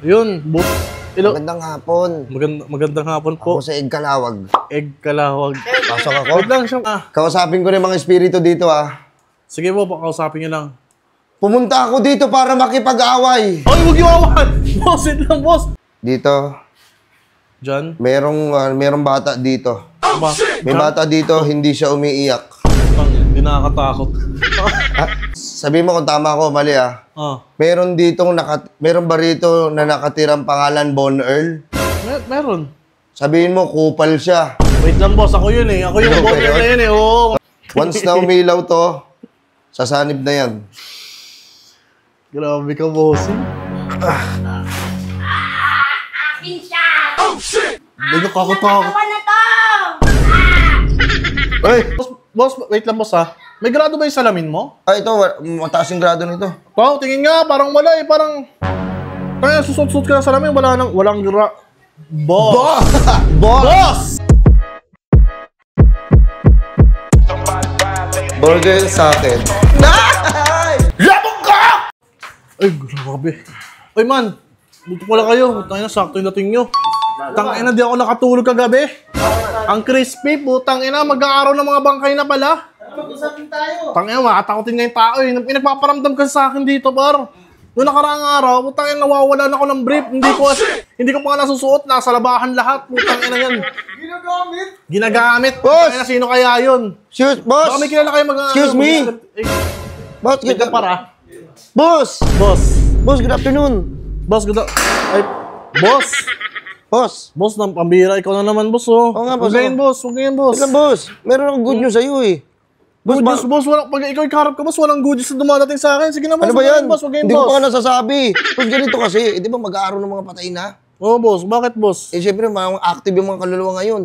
Yun, Magandang hapon. Magandang hapon po. Ako sa Egg Kalawag. Egg Kalawag. Pasok ako. Wait lang siya. Kausapin ko rin mga espiritu dito Sige po, pakausapin niyo lang. Pumunta ako dito para makipag-away. Ay, huwag yung awan! Boss, wait lang, boss. Dito, Diyan? merong bata dito. May Diyan? bata dito, hindi siya umiiyak. Hindi nakakatakot. Sabi mo kung tama ako, mali Meron ba rito na nakatirang pangalan Bon Earl? Meron. Sabihin mo, kupal siya. Wait lang, boss. Ako yun eh. Ako yung Ikaw ba boner yun? na yun eh. Oo. Once na umilaw to, sasanib na yan. Grabe ka, bossing. Akin siya! Oh, shit! Hindi nakakatakot. Katawan na to! Ay! Boss, wait lang, boss May grado ba yung salamin mo? Ay, ito, mataas yung grado nito. Wow, tingin nga. Parang wala eh. Parang... Kaya susot-susot ka ng salamin. Walang Boss! Boss! Burger sa akin. Labog ka! Ay, grabe. Ay, man. Buto pala kayo. Tangina, sakto yung dating nyo. Tangina, di ako nakatulog kagabi. Ang crispy, putang ina, mag-aaraw ng mga bangkay na pala. Mag-usapin tayo. Tangina, makatakotin nga yung tao eh. Pinagpaparamdam ka sa akin dito, par. Noong nakaraang araw, putang ina, nawawalan ako ng brief. Hindi ko pa nga nasusuot. Nasa labahan lahat. Putang ina yan. Ginagamit. Boss! Tangina, sino kaya yun? Boss! Baka may kilala kayo Excuse me! Boss, Good ka para. Boss! Boss, good afternoon. Boss, ay, boss! Boss, pambira. Ikaw na naman, boss, Oo nga, boss. Huwag ngayon, boss. Wait lang, boss. Meron akong good news sa'yo, eh. Good news, boss. Pag ikaw ikarap ka, boss, walang good news na dumadating sa akin. Sige na, boss. Ano ba yan? Boss, huwag ngayon, Hindi ko boss. pa nga nasasabi. Boss, ganito kasi. Di ba mag-aaraw ng mga patay na? Oo, boss. Bakit, boss? Siyempre, mga active yung mga kaluluwa ngayon.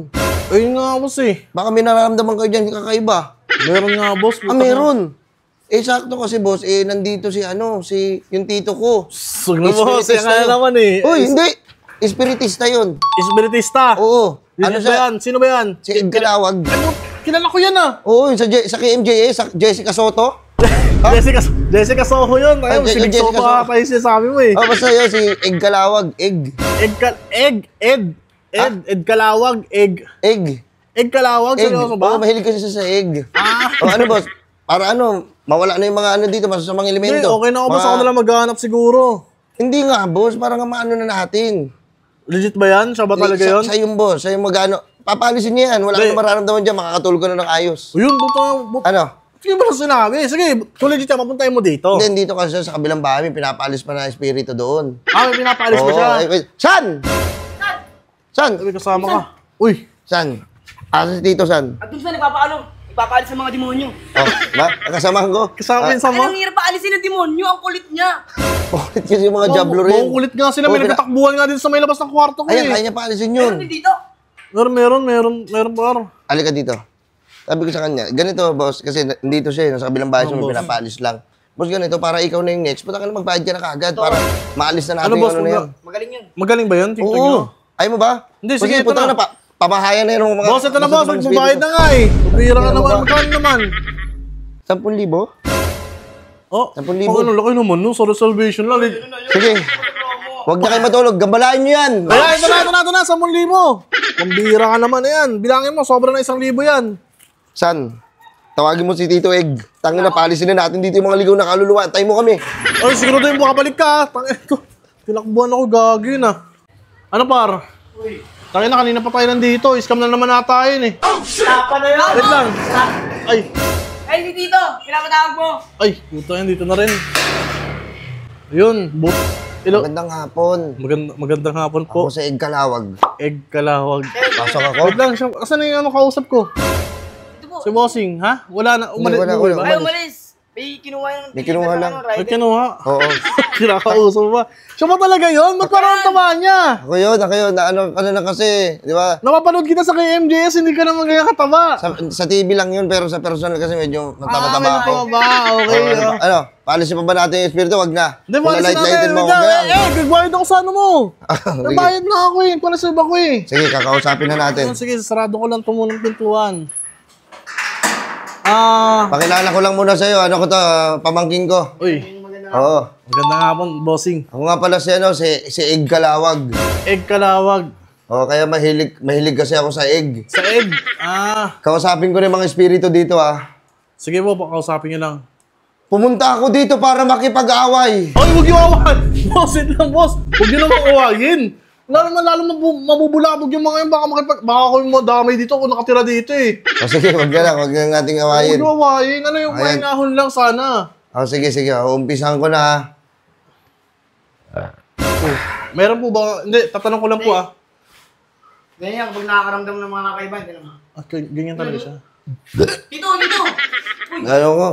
Ayun nga, boss, eh. Baka may nararamdaman kayo dyan kakaiba. Meron nga, boss. Meron. Sakto kasi, boss, nandito yung tito ko. Sug na, boss. Yan kaya naman, eh. Uy, hindi. Espiritista yun. Espiritista. Oo. Ano ba yan? Sino ba yan? Si Egg Kalawag. Ano? Kilala ko yan, Oo, sa KMJA, sa Jessica Soto. Jessica Soho yun. Ayun, si Big Jessica Soho Soho. pa yung sinasabi mo, eh. Basta yun, si Egg Kalawag. Egg Kalawag, egg. Egg Kalawag, seryoso ba? Mahilig kasi siya sa egg. Ano, boss? Para mawala na yung mga dito, masasamang elemento. Hindi, okay na ako, boss. Ako na lang maghahanap siguro. Hindi nga, boss. Para nga maano na natin. Legit ba yan? Siya ba talaga yun? Sa yung boss. Sa yung papalisin niya yan. Wala ka na mararamdaman dyan. Makakatulog ka na ng ayos. Yun, buto. Ano? Sige ba na sinabi? Sige, kung legit yan, mapuntahin mo dito. Hindi, dito kasi sa kabilang bahay, may pinapalis pa na espiritu doon. May pinapaalis pa siya. San? Sabi, kasama ka. Uy. San? Asa si Tito San? At dun sa ipapaalis sa mga demonyo. Kasamahan ko? Kasama yun sa mo? Anong hirap paalisin ng demonyo? Ang kulit niya. Kulit kasi yung mga jablo rin. Kulit nga sila. May nagtatakbuhan nga din sa may labas ng kwarto ko, Ayan, kaya niya paalisin yun. Meron din dito. Meron par. Halika dito. Sabi ko sa kanya, ganito boss, kasi nandito siya, nasa kabilang bahay siya, may pinapaalis lang. Boss, ganito, para ikaw na yung next, punta ka na magbayad ka na kaagad, para maalis na natin boss, na yan. Magaling yan. Magaling ba yun? Tingnan nyo. Ayaw mo ba? Hindi, sige, ito punta ka na. Pamahayan na yung mga... Boss, ito na boss. Magbabayad na nga eh. Pabira ka naman. Magkano naman? 10,000? Oh, 10,000? ano, laki naman no? Sa reservation lang. Sige. Huwag na kayo matulog. Gambalain nyo yan. Kaya, ito na. 10,000. Pambira ka naman yan. Bilangin mo, sobra na 1,000 yan. San? Tawagin mo si Tito Egg. Tangin na, palisin na natin dito yung mga ligaw na kaluluwa. Antay mo kami. Ay, siguro yung makabalik ka. Tangin ito. Tinakbuhan ako gagawin Ano par? Tangin na, kanina pa tayo nandito. Scam na naman nata yun eh. Tapa na yun. Wait lang. Ay. Ay, si Tito. Pinapatawag mo. Ay, puta yan. Dito na rin. Ayun. Magandang hapon. Magandang hapon po. Ako sa Egg Kalawag. Egg Kalawag. Pasok ako. Wait lang. Asan na yung kausap ko? Ito po. Si Bossing, ha? Wala na. Umalis. Wala. Ay, umalis. May kinuha yung... May kinuha lang. Ay, kinuha. Oo. Kinakausap ba? Siya ba talaga yun? Ba't parang tama niya? Ako yun. Ano na kasi, di ba? Napapanood kita sa KMJS, hindi ka naman ganyan kataba. Sa TV lang yun, pero sa personal kasi medyo mataba-taba may ako. taba. Okay. Paalisin pa ba natin yung espiritu? Wag na. Hindi, palisin Light-lightin mo. natin. Gagbayad ako sa ano mo. Nagbayad na ako eh. Palisib ako eh. Sige, kakausapin na natin. Sige, sarado ko lang tumunong pintuan. Pakilala ko lang muna sa'yo. Ano ko to? Pamangking ko. Uy. Oo. Magandang hapon, bossing. Ako nga pala si Egg Kalawag. Egg Kalawag. Oo, kaya mahilig kasi ako sa egg. Sa egg? Kausapin ko rin mga espiritu dito, Sige po, pakausapin niyo lang. Pumunta ako dito para makipag-away. Ay, huwag yung awayin! Boss, wait lang, boss. Huwag yung naman awayin. Lalo mabubulabog yung mga yun. Baka ako yung madamay dito kung nakatira dito eh. O sige, wag nga nating awayin. Huwag yung awayin. Ano yung Ayan. mainahon lang sana. O sige, umpisahan ko na Meron po ba? Hindi, tatanong ko lang po Ganyan, kapag nakakaramdam ng mga nakaiban, gano'n. Ganyan talaga siya. Dito! Ano ko,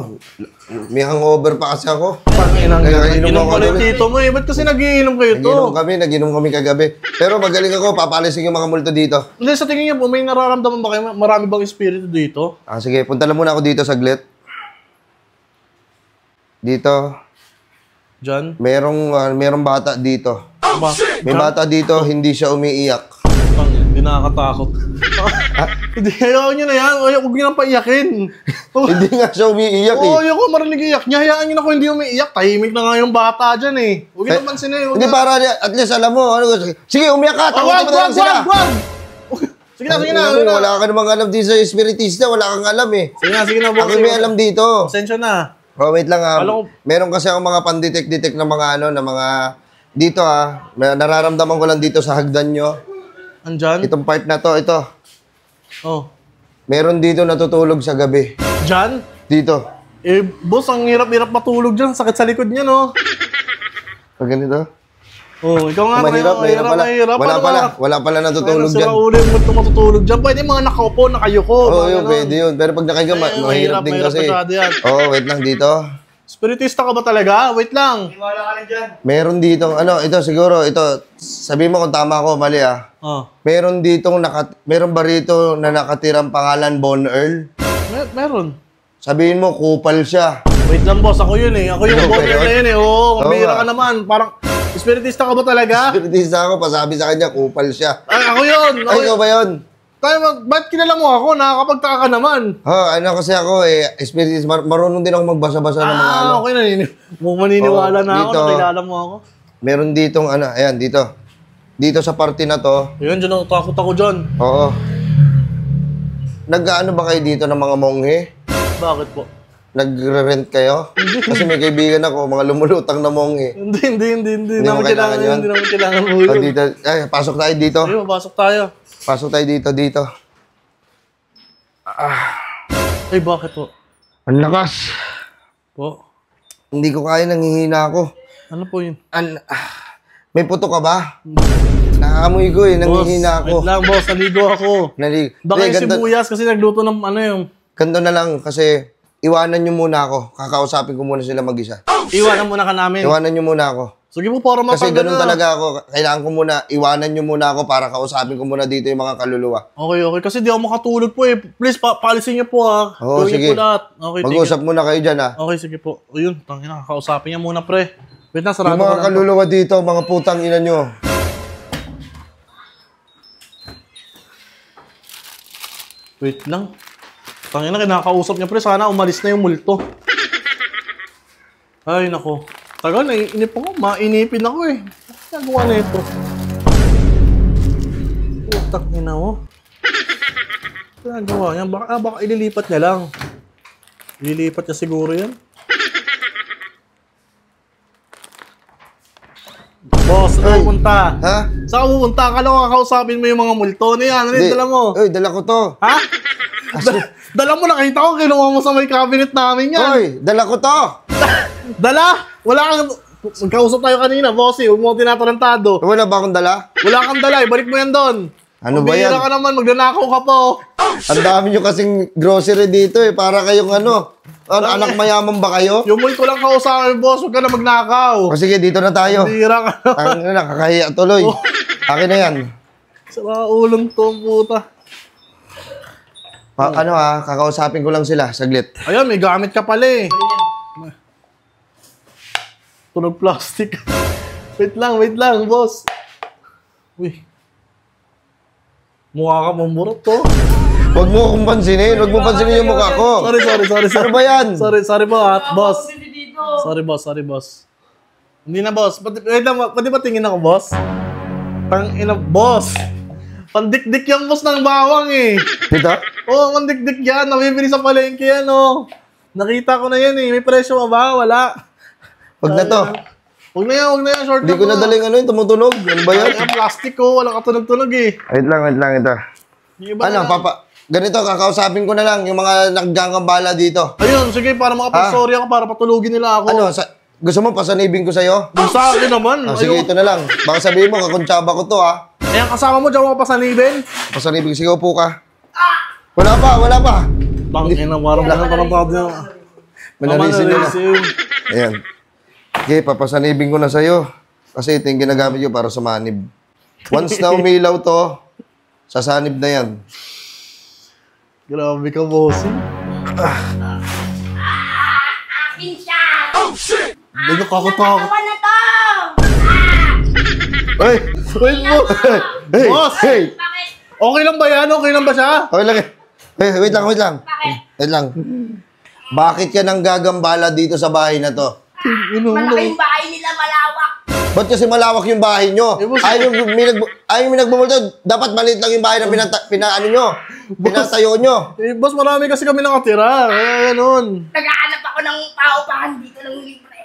may hangover pa kasi ako. Panginang Kaya inom inom ko ako lang doon. dito mo eh. Ba't kasi nagiinom kayo to? Naginom kami kagabi. Pero magaling ako, papalisin yung mga multo dito. Hindi, sa tingin niyo po, may nararamdaman ba kayo? Marami bang espiritu dito? Sige, punta lang muna ako dito saglit. Dito, Diyan? merong bata dito. May Diyan? bata dito, hindi siya umiiyak. Hindi nakakatakot. Hindi, ayaw nyo na yan. Huwag nyo nang paiyakin. Hindi nga siya umiiyak Oo, ayaw ko marinig iyak niya. Hayaan nyo na kung hindi umiiyak. Tahimik na nga yung bata dyan eh. Huwag nyo nang pansinin. Hindi para at least alam mo, sige, umiyak ka, takutin mo na lang sila. Wag! Sige na. Wala ka namang alam dito sa espiritista, wala kang alam eh. Sige na, boss. Ako may alam dito. Pasensya na. Oh, wait lang Alam ko- Meron kasi akong mga pandetect-detect na mga dito may nararamdaman ko lang dito sa hagdan nyo. Andyan? Itong part na to, ito. Oh. Meron dito natutulog sa gabi. Dyan? Dito. Eh, boss, ang hirap-hirap matulog dyan. Sakit sa likod niya, no? Pag ganito. Oh, ikaw nga. Mahirap pala. Wala pala natutulog dyan. dyan. Sa ulo mo matutulog dyan. Pwede mga nakaupo, nakayuko. Oo, yun, pwede yun. Pero pag nakahiga, mahirap din kasi. masyado yan. Oo, wait lang dito. Spiritista ka ba talaga? Wait lang. Wala ka lang dyan. Meron ditong, ito siguro, sabi mo kung tama ako, mali Oh. Meron meron ba rito na nakatirang pangalan Bon Earl? Meron. Sabihin mo, kupal siya. Wait lang, boss. Ako yun eh. Ako yung Ikaw ba boss yun? na yun eh. Oo, mabira nga. ka naman. Parang, spiritista ka ba talaga? Spiritista ako, pasabi sa kanya, kupal siya. Ay, ako yun. Ay, ikaw ba yun? Ba't kilala mo ako? Nakakapagtaka ka naman. Kasi ako spiritista, marunong din ako magbasa-basa ng mga Okay na. Maniniwala na ako dito. na kilala mo ako. Meron ditong ayan, dito. Dito sa party na to, Yun, dyan takot ako dyan. oo. Nag-ano ba kayo dito ng mga monghe? Bakit po? Nagre-rent kayo? Kasi may kaibigan ako, mga lumulutang na monghe. Hindi Hindi naman mo kailangan kailangan yun. yun? Hindi naman kailangan mo O, yun. dito, pasok tayo dito. Ayun, mapasok tayo. Pasok tayo dito. Ay, bakit po? Ang lakas. Po? Hindi ko kaya, nanghihina ako. Ano po yun? May puto ka ba? Nakaamoy ko nanghihina ako. Wait lang, boss. Naligo ako. Baka yung sibuyas kasi nagluto ng yung... Ganto na lang kasi iwanan nyo muna ako. Kakausapin ko muna sila mag-isa. Iwanan muna ka namin. Iwanan nyo muna ako. Sige po, para Kasi mapagana. ganun talaga ako. Kailangan ko muna, iwanan nyo muna ako para kausapin ko muna dito yung mga kaluluwa. Okay. Kasi di ako makatulog po eh. Please, paalisin niyo po ha. Oo, Gawin niyo sige. po lahat. Okay, Mag-usap muna kayo dyan Okay, sige po. Ayun, tangina, kakausapin niya muna, pre. Wait na, sarado Yung ko mga lang. kaluluwa dito, mga putang ina nyo. Wait lang. Tangina, kinakausap niya, pre. Sana umalis na yung multo. Ay, nako. Tagal, naiinip ako. Mainipin ako eh. Ano nagawa na ito? Putang ina mo. Ano nagawa niya? Baka ililipat niya lang. Ililipat niya siguro yan. Boss, saan ka pupunta? Ha? Saan ka pupunta? Akala ko kakausapin mo yung mga multo na yan. Ano yung dala mo? Oy, dala ko to. Ha? Dala mo, nakita ko, kinuha mo sa may cabinet namin yan. Oy, dala ko to. Dala? Wala kang... Magkausap tayo kanina, bossy. Huwag mo tinatarantado. Wala ba akong dala? Wala kang dala, ibalik mo yan doon. Ano ba yan? Pumira ka naman, magnanakaw ka po. Ang dami nyo kasing grocery dito para kayong anak mayaman ba kayo? Yung multo lang kausapin, boss. Huwag ka na magnakaw. O sige, dito na tayo. Pumira ka na. Ang nakakahiya tuloy. Akin na yan. Sa mga ulong to, puta. Kakausapin ko lang sila, saglit. Ayun, may gamit ka pala eh. Tunog plastic. wait lang, boss. Uy. Mukha ka mamurot to. Huwag mo akong pansinin. Huwag mo pansinin yung mukha ko. Sorry. Ano ba yan? Sorry po, boss. Dito. Sorry, boss. Hindi na, boss. Wait lang, pwede ba tingin ako, boss? Tangina, boss. Pandikdik yan, boss, ng bawang eh. Dito? Oo, pandikdik yan. Nabibili sa palengke yan, oh. Nakita ko na yan eh. May presyo ba? Wala. Huwag na to. Huwag na yan. Short Hindi ko na daling ano yung tumutunog. Ano ba yan? Ay, plastic ko. Wala katunog-tunog eh. Wait lang, ito. Yung iba Ano, na lang. ganito, kakausapin ko na lang yung mga naggagambala dito. Ayun, sige, para makapag-sorry ako, para patulugin nila ako. Ano, gusto mo pasanibin ko sa'yo? Yung sa akin naman. Sige, ito na lang. Baka sabihin mo, kakuntsaba ko to, ha? Ayan, kasama mo, diyan mo pasanibin. Pasanibin, sige, upo ka. Wala pa. Tangina, parang tao. Manalisin nyo na. Ayan. Okay, papasanibin ko na sa'yo. Kasi ito yung ginagamit ko para sumanib. Once na umilaw to, sasanib na yan. Grabe ka, bossing. Akin siya! Oh, shit! Medyo kakutakot. Katawan na to! Hey! Wait mo. Hey! Boss! Hey! Bakit? Okay lang ba yan? Okay lang ba siya? Okay lang eh. Hey, wait lang. Bakit? Wait lang. Bakit ka nang gagambala dito sa bahay na to? Malaking bahay nila, malawak. Ba't kasi malawak yung bahay nyo? Eh, boss. Ayaw yung nagbumulto. Dapat maliit lang yung bahay na pinatayo nyo. Eh, boss, marami kasi kami nakatira. Kaya ganun. Naghahanap ako ng paupahan dito ng libre.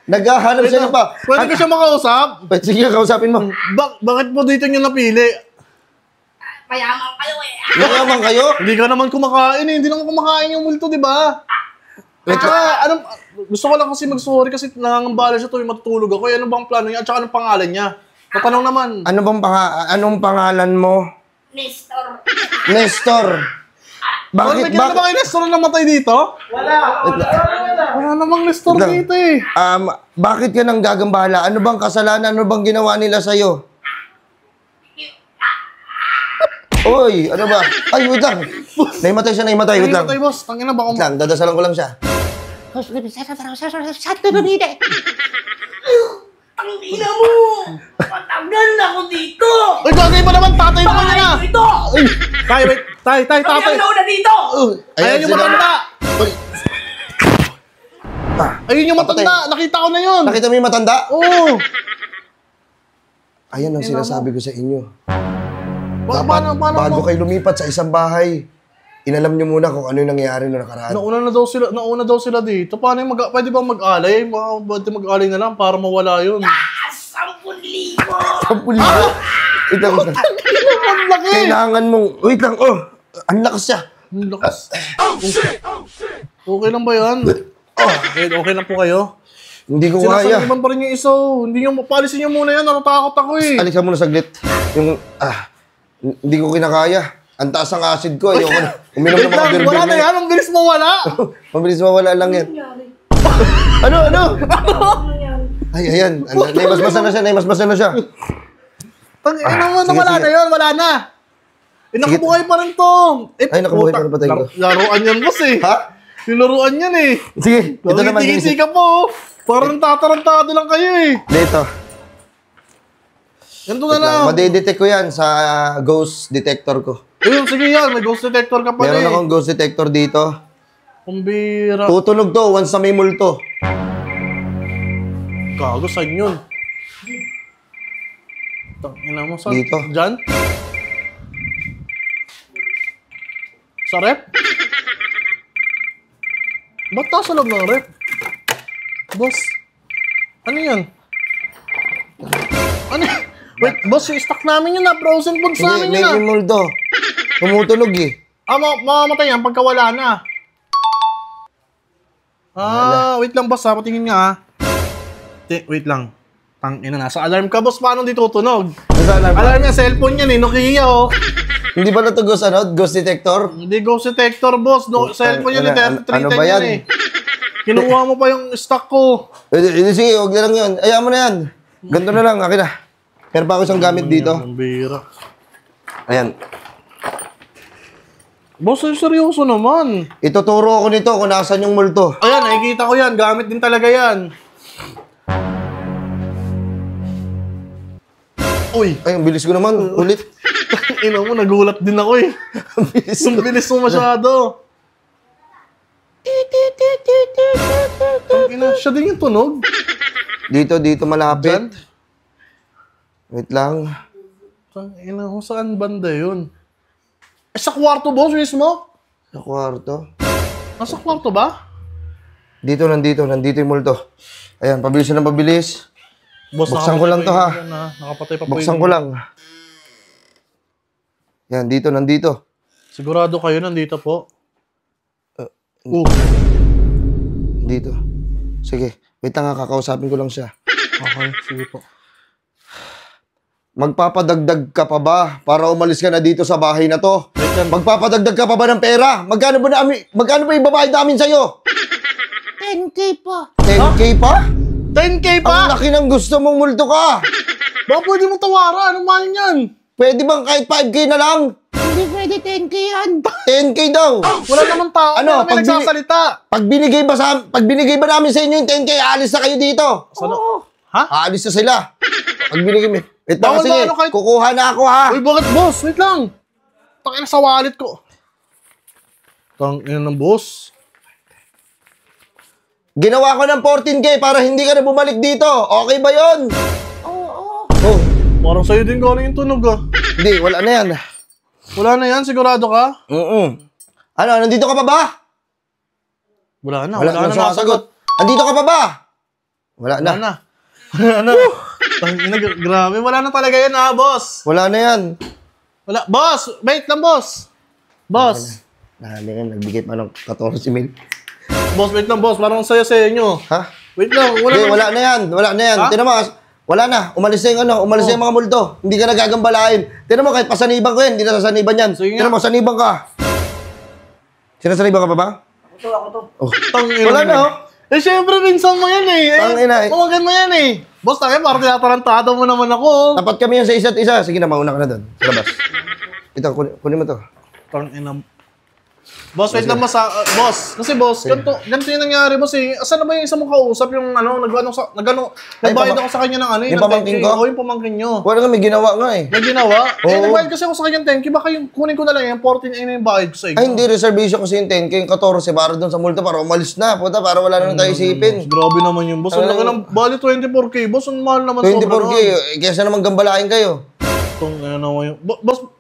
Naghahanap sila pa. Pwede ko siya makausap? Sige, kausapin mo. Bakit po dito nyo napili? Mayaman kayo eh. Mayaman kayo? Hindi ka naman kumakain eh. Hindi naman kumakain yung multo, di ba? Gusto ko lang kasi mag-sorry kasi nangangambala siya tuwing matutulog ako. Ano bang plano niya? At saka anong pangalan niya? Tatanong naman. Anong pangalan mo? Nestor. Nestor. Bakit ba kayo Nestor na namatay dito? Wala namang Nestor dito eh. Bakit ka nang gagambala? Ano bang kasalanan? Ano bang ginawa nila sa'yo? Oy, ano ba? Ay, wait lang. Naimatay siya. Wait lang. Namatay, boss. Tangina ba Wait lang, dadasalan ko lang siya. Ang ina mo! Patagal na ako dito! Uy, gagay pa naman. Tatay naman niya na. Bahay ko ito! Tay, wait. Tay, Kami tatay. ang nauna dito! Ayun yung matanda. Ayun yung matanda. Nakita ko na yun. Nakita mo yung matanda? Oo. Ayan ang sinasabi ko sa inyo. Paano Bago kayo lumipat sa isang bahay, inalam nyo muna kung ano yung nangyayari noong nakaraan. Nauna daw sila dito. Paano yung pwede ba mag-alay? Pwede mag-alay na lang para mawala yun. 10,000! 10,000. Wait lang. Ang laki! Kailangan mong... Wait lang, ang lakas siya. Ang lakas. Okay lang ba yan? Okay lang po kayo? Hindi ko kaya. Sinasaliman pa rin yung iso. Hindi nyo, palisin nyo muna yan. Natatakot ako eh. Alis ka muna saglit. Hindi ko kinakaya. Ang taas ng acid ko. Ayoko na. Uminom ng mga beer-beer. Wala na yan. Ang bilis mo wala. Mabilis mawala lang yan. Ano? Ay, ayan. Naimasmasan na siya. Tangina mo, sige, wala sige. na yun. Wala na. Nakabuhay pa rin to. Ay, nakabuhay pa rin patay ko. Laruan yan, boss eh. Ha? Yung laruan yan eh. Sige, ito naman. Ngiti-ngiti ka po. Parang tatarantado lang kayo eh. Dito. Ganito na lang. Madidetect ko yan sa ghost detector ko. Ayun, sige yan. May ghost detector ka pala Meron eh. akong ghost detector dito. Kumbira. Tutunog to once na may multo. Gago, saan yun? Tangina mo, saan? Dito. Diyan? Sa rep? Ba't nasa loob ng rep? Boss, ano yan? Ano yan? Wait, boss, yung stock namin yun na. Frozen foods namin May yun na. multo. Tumutunog eh. Mamamatay yan pagka wala na. Wait lang boss ha. Patingin nga ha. Wait lang. Tangina, nasa alarm ka boss. Paano di tutunog? Alarm niya, cellphone yan eh. Nokia oh. Hindi ba na to ghost detector? Hindi ghost detector boss. Cellphone yan eh. 3310 Ano ba yan? eh. Kinuha mo pa yung stock ko. Sige, huwag na lang yun. Ayaw mo na yan. Ganito na lang, akin na. Meron pa ako isang gamit dito. Ang bira. Ayan. Boss, ay seryoso naman. Ituturo ako nito kung nasan yung multo. Ayan, nakikita ko yan. Gamit din talaga yan. Uy! Ay, ang bilis ko naman. Ulit. Ina mo, nagulat din ako eh. Ang bilis. Ang bilis mo masyado. Ina, siya din yung tunog. Dito malapit. Diyan? Wait lang. Tangina ko, saan banda yun? Eh, sa kwarto, boss, mismo? Sa kwarto. Nasa kwarto ba? Nandito yung multo. Ayan, pabilis na pabilis. Boss, Buksan ko lang to, ha? Nakapatay pa po Buksan ko lang. Yan, nandito. Sigurado kayo nandito po. Dito. Sige, wait lang nga, kakausapin ko lang siya. Okay, sige po. Magpapadagdag ka pa ba para umalis ka na dito sa bahay na to? Magpapadagdag ka pa ba ng pera? Magkano ba ibabayad namin sa'yo? 10K pa. 10K pa? 10K Ang pa? laki ng gusto mong multo ka. Baka pwede mong tawaran. Anong mahal niyan? Pwede bang kahit 5K na lang? Hindi pwede 10K yan. 10K daw. Wala namang tao. Ano, Ano, may nagsasalita. Pag binigay ba namin sa inyo yung 10K, aalis na kayo dito. Ano? Ha? Aalis na sila. Pag binigay mo. Wait lang, Bawal sige. ba ano kahit- Kukuha na ako, ha? Uy, bakit boss? Wait lang. Tangina sa wallet ko. Tangina ng boss. Ginawa ko ng 14K para hindi ka na bumalik dito. Okay ba yun? Oo. Oh, Parang sa'yo din galing yung tunog ah. hindi. Wala na yan. Wala na yan, sigurado ka? Ano, nandito ka pa ba? Wala na, Wala wala, na na sumasagot. Nandito ka pa ba? Wala na. Wala na. Wala na. Tangina, grabe. Wala na talaga yan ha, boss. Wala na yan. Wala. Boss! Wait lang, boss. Boss. Nagbigay pa ng 14 mil. Boss, wait lang, boss. Parang saya sa inyo. Ha? Wait lang. Hindi, wala na yan. Wala na yan. Ha? Tinan mo, wala na. Umalis na yung umalis na yung mga multo. Hindi ka nagagambalain. Tinan mo, kahit pasaniban ko yan, hindi na sasaniban yan. Sige nga. Tinan mo, saniban ka. Sinasaniban ka pa ba? Ako to. Oh. Tangina. Wala na, oh. Eh, syempre, minsan mo yan eh. Tangina eh. Tawagan mo yan eh. Boss, parang tinatarantado mo naman ako. Tapat kami yan sa isa't isa. Sige na, mauna ka na doon. Sa labas. Ito, kunin mo to. Tangina. Boss, wait lang, boss. Kasi boss, ganito yung nangyari, boss eh. Asan na ba yung isa mong kausap, yung nagbayad ako sa kanya ng ano, yung pamangkin ko? Oo, yung pamangkin nyo. Wala nga, may ginawa nga eh. May ginawa? Eh, Oo. nagbayad kasi ako sa kanya ng 10K, baka yung kunin ko na lang yung 14 ay na yung bayad ko sa inyo. Ay, hindi. Reservation kasi yung 10K, yung 14 para doon sa multo para umalis na. Puta, para wala na tayo isipin. Grabe naman yung boss. Ang laki ng bali 24K, boss. Ang mahal naman 24K, kesa naman gambalain kayo. Itong ano naman yung...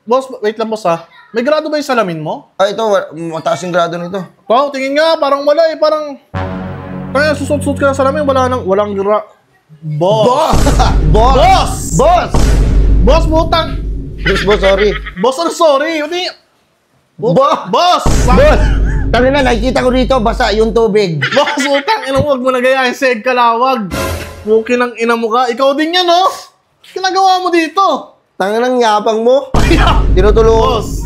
Boss, wait lang boss ha. May grado ba yung salamin mo? Ay, ito, mataas yung grado nito. Wow, tingin nga, parang wala eh. Parang... Kaya susot-sut ka ng salamin, walang Boss! Boss! Boss! Boss! Boss, butang! Boss, sorry. Boss, ano sorry? Hindi... Boss! Boss! Boss! Tangina, nakikita ko dito, basa yung tubig. Boss, utang! Huwag mo na gayahin, seg kalawag. Pukin ang ina mo ka. Ikaw din yan, no? Ginagawa mo dito. Tanginang yapang mo.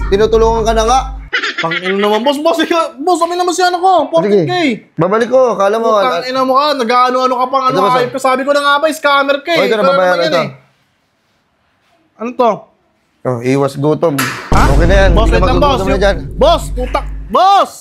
Tinutulungan ka na nga. Pang-ina naman, boss, kami naman siya ko, 14K. Babalik ko, kala mo. Pang-ina mo ka, nag-ano-ano ka pang Ito ba, hype. Sabi ko na nga ba, scammer ka eh. ito na, Ikaw babayaran naman yan ito. eh. Ano to? Oh, iwas gutom. Ha? Okay na yan. Boss, Hindi wait ka lang, boss. magugutom na dyan. Boss, putak. Boss!